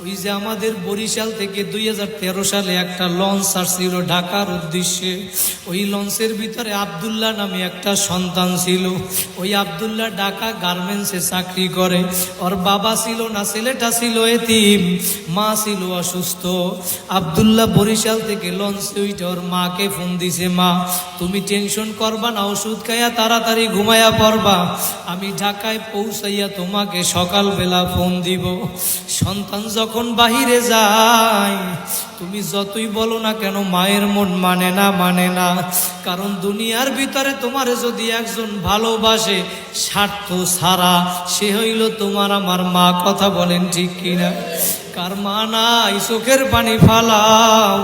ওই যে আমাদের বরিশাল থেকে 2013 সালে একটা লঞ্চ আসছিল ঢাকার উদ্দেশ্যে। ওই লঞ্চের ভিতরে আব্দুল্লাহ নামে একটা সন্তান ছিল। ওই আব্দুল্লাহ ঢাকা গার্মেন্টসে চাকরি করে। ওর বাবা ছিল না, ছেলেটা ছিল এতিম, মা ছিল অসুস্থ। আব্দুল্লাহ বরিশাল থেকে লঞ্চে উঠে ওর মাকে ফোন দিছে, মা তুমি টেনশন করবা না, ওষুধ খাইয়া তাড়াতাড়ি ঘুমাইয়া পড়বা, আমি ঢাকায় পৌঁছাইয়া তোমাকে সকালবেলা ফোন দিব। সন্তান যখন বাহিরে যায়, তুমি যতই বলো না কেন মায়ের মন মানে না। কারণ দুনিয়ার ভিতরে তোমার যদি একজন ভালোবাসে স্বার্থ ছাড়া, সে হইল তোমার আমার মা। কথা বলেন ঠিক কিনা? কার মা নাই চোখের পানি ফালাও।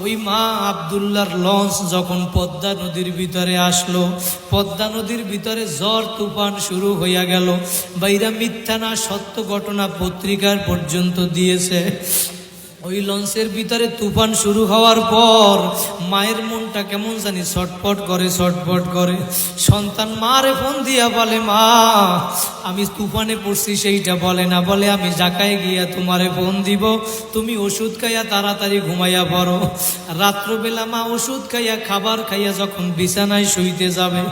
ওই মা আব্দুল্লাহর লঞ্চ যখন পদ্মা নদীর ভিতরে আসলো, পদ্মা নদীর ভিতরে ঝড় তুফান শুরু হইয়া গেল। বাইরা মিথ্যা না সত্য ঘটনা পত্রিকার পর্যন্ত দিয়েছে। ওই লঞ্চের ভিতরে তুফান শুরু হওয়ার পর মায়ের মনটা কেমন জানি ছটফট করে। সন্তান মারে ফোন দিয়া বলে, মা আমি তুফানে পড়ছি সেইটা বলে না, বলে আমি ঢাকায় গিয়া তোমারে ফোন দিব, তুমি ওষুধ খাইয়া তাড়াতাড়ি ঘুমাইয়া পড়ো। রাত্রবেলা মা ওষুধ খাইয়া খাবার খাইয়া যখন বিছানায় শুইতে যাবে,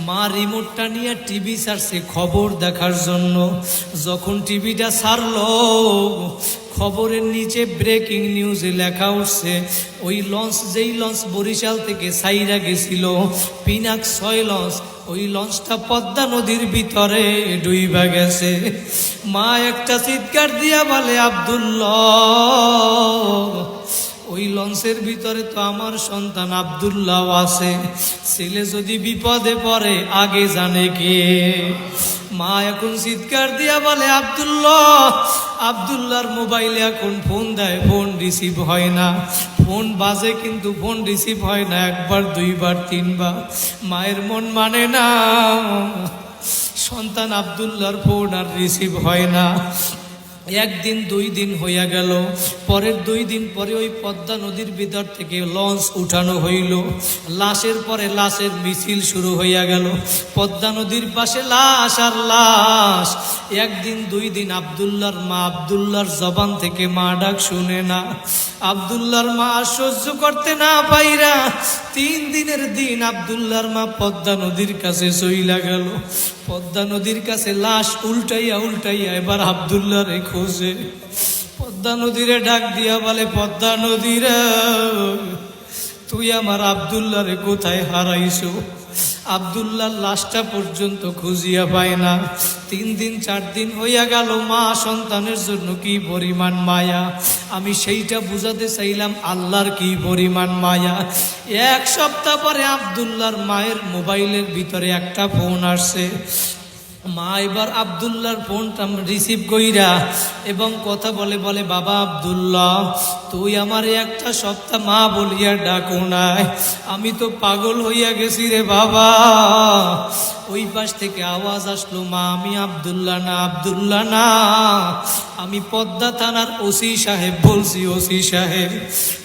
মা রিমোটটা নিয়ে টিভি ছাড়ছে খবর দেখার জন্য। যখন টিভিটা ছাড়লো, খবরের নিচে ব্রেকিং নিউজে লেখা উঠছে, ওই লঞ্চ যেই লঞ্চ বরিশাল থেকে সাইরা গেছিল, পিনাক 6 লঞ্চ, ওই লঞ্চটা পদ্মা নদীর ভিতরে ডুইবা গেছে। মা একটা চিৎকার দিয়া বলে, আব্দুল্লাহ ওই লঞ্চের ভিতরে তো আমার সন্তান আব্দুল্লাহ আছে, ছেলে যদি বিপদে পড়ে আগে জানে কে? মা এখন চিৎকার দিয়া বলে, আব্দুল্লাহর মোবাইলে এখন ফোন দেয়, ফোন রিসিভ হয় না। ফোন বাজে কিন্তু ফোন রিসিভ হয় না, 1 বার 2 বার 3 বার। মায়ের মন মানে না, সন্তান আব্দুল্লাহর ফোন আর রিসিভ হয় না। 1 দিন 2 দিন হইয়া গেল। পরের 2 দিন পরে ওই পদ্মা নদীর ভিতর থেকে লঞ্চ উঠানো হইল। লাশের পরে লাশের মিছিল শুরু হইয়া গেল। পদ্মা নদীর পাশে লাশ আর লাশ। 1 দিন 2 দিন আব্দুল্লাহর মা, আব্দুল্লাহর জবান থেকে মা ডাক শুনে না। আব্দুল্লাহর মা সহ্য করতে না পাইরা 3 দিনের দিন আব্দুল্লাহর মা পদ্মা নদীর কাছে চইলা গেল। পদ্মা নদীর কাছে লাশ উল্টাইয়া এবার আব্দুল্লাহর খোঁজে। পদ্মা নদীরে ডাক দিয়া বলে, পদ্মা নদীরে তুই আমার আব্দুল্লাহরে কোথায় হারাইছো? আব্দুল্লাহর লাশটা পর্যন্ত খুঁজিয়া পায় না। 3 দিন 4 দিন হইয়া গেল। মা সন্তানের জন্য কি পরিমাণ মায়া, আমি সেইটা বুঝাতে চাইলাম আল্লাহর কি পরিমাণ মায়া। 1 সপ্তাহ পরে আব্দুল্লাহর মায়ের মোবাইলের ভিতরে একটা ফোন আসছে। মা এবার আব্দুল্লাহর ফোনটা রিসিভ কইরা এবং কথা বলে, বাবা আব্দুল্লাহ তুই আমার 1 সপ্তাহ মা বলিয়া ডাকো নাই, আমি তো পাগল হইয়া গেছি রে বাবা। ওই পাশ থেকে আওয়াজ আসলো, মা আমি আব্দুল্লাহ না, আমি পদ্মা থানার ওসি সাহেব বলছি, ওসি সাহেব।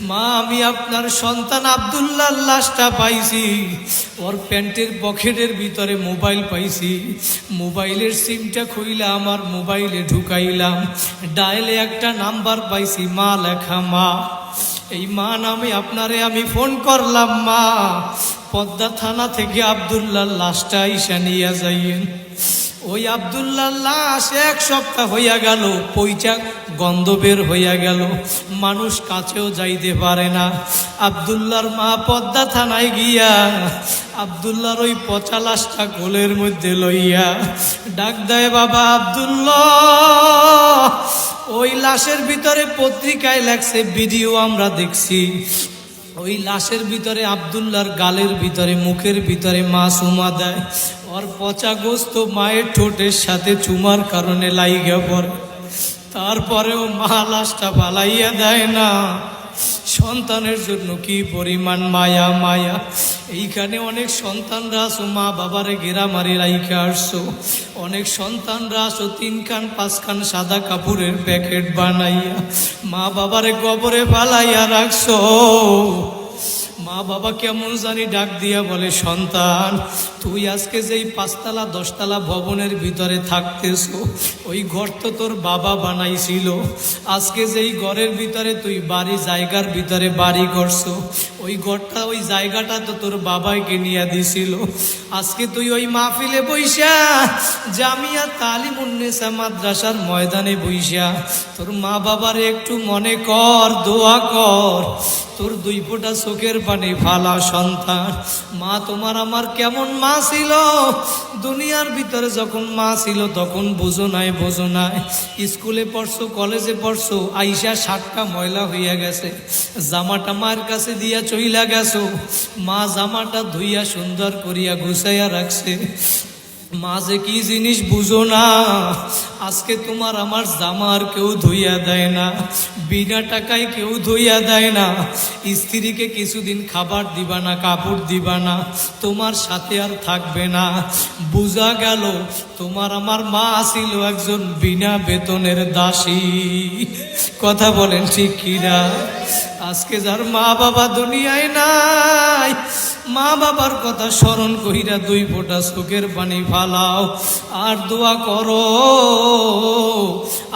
মা আমি আপনার সন্তান আব্দুল্লাহর লাশটা পাইছি, ওর প্যান্টের পকেটের ভিতরে মোবাইল পাইছি, মোবাইলের সিমটা খুইলা আমার মোবাইলে ঢুকাইলাম, ডায়ালে একটা নাম্বার পাইছি মা লেখা। মা এই মা নামে আপনারে আমি ফোন করলাম, মা পদ্মা থানা থেকে আব্দুল্লাহর লাশটা আইসা নিয়ে যাইয়েন। ওই আব্দুল্লাহর লাশ 1 সপ্তাহ হইয়া গেল, পইচা গন্ধ বের হইয়া গেল, মানুষ কাছেও যাইতে পারে না। আব্দুল্লাহর মা পদ্মা থানায় গিয়া আব্দুল্লাহর ওই পচা লাশটা কোলের মধ্যে লইয়া ডাক দেয়, বাবা আব্দুল্লাহ ওই লাশের ভিতরে পত্রিকায় লেখছে, ভিডিও আমরা দেখছি, ওই লাশের ভিতরে আব্দুল্লাহর গালের ভিতরে মুখের ভিতরে মা চুমা দেয়, ওর পচা গোস্ত মায়ের ঠোঁটের সাথে চুমার কারণে লাইগা পড়ে। তারপরেও মা লাশটা পালাইয়া দেয় না। সন্তানের জন্য কি পরিমাণ মায়া। এইখানে অনেক সন্তানরা আসো মা বাবারে ঘেরা মারি রাইখা আসছো, অনেক সন্তানরা আসো 3 কান 5 কান সাদা কাপড়ের প্যাকেট বানাইয়া মা বাবারে কবরে ফালাইয়া রাখছো। মা বাবা কেমন জানি ডাক দিয়া বলে, সন্তান তুই আজকে যেই 5তলা 10তলা ভবনের ভিতরে থাকতেছ, ওই ঘর তো তোর বাবা বানাইছিল। আজকে যেই ঘরের ভিতরে তুই বাড়ি জায়গার ভিতরে বাড়ি করছো, ওই ঘরটা ওই জায়গাটা তো তোর বাবাইকে নিয়ে দিছিল। আজকে তুই ওই মাহফিলে বইসা জামিয়া তালিমুন্নেসা মাদ্রাসার ময়দানে বইসা তোর মা বাবার একটু মনে কর, দোয়া কর, তোর 2 ফোঁটা চোখের পানি ফালা। সন্তান, মা তোমার আমার কেমন মা ছিল, দুনিয়ার ভিতরে যখন মা ছিল তখন বোঝো নাই, বোঝো নাই। স্কুলে পড়ছো, কলেজে পড়ছো, আইসা 7টা ময়লা হইয়া গেছে, জামাটা মায়ের কাছে দিয়া চইলা গেছো, মা জামাটা ধুইয়া সুন্দর করিয়া গুছাইয়া রাখছে। মা যে কি জিনিস বুঝো না, আজকে তোমার আমার জামার কেউ ধুইয়া দেয় না, বিনা টাকায় কেউ ধুইয়া দেয় না। স্ত্রীকে কিছুদিন খাবার দিবা না, কাপড় দিবা না, তোমার সাথে আর থাকবে না। বুঝা গেল তোমার আমার মা ছিল একজন বিনা বেতনের দাসী। কথা বলেন ঠিক কিনা? আজকে যার মা বাবা দুনিয়ায় নাই, মা বাবার কথা স্মরণ কইরা 2 ফোঁটা চোখের পানি ফালাও আর দোয়া করো।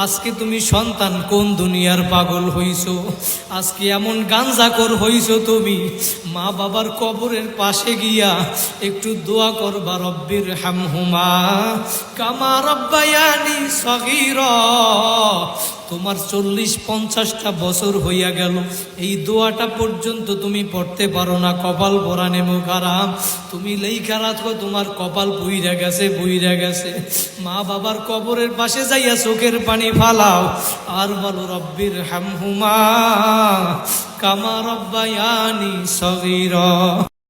আজকে তুমি সন্তান কোন দুনিয়ার পাগল হইছো, আজকে এমন গাঞ্জাখোর হইছো তুমি, মা বাবার কবরের পাশে গিয়া একটু দোয়া করবা, রব্বির হামহুমা কামা রাব্বায়ানি সগীরা। তোমার 40-50টা বছর হইয়া গেল, এই দোয়াটা পর্যন্ত তুমি পড়তে পারো না, কপাল ভরা নেমো খারাপ। তুমি লেখা রাখো, তোমার কপাল বুইরা গেছে, বুইরা গেছে। মা বাবার কবরের পাশে যাইয়া চোখের পানি ফালাও আর বলো, রব্বির হামহুমা কামা রাব্বায়ানি সগীরা।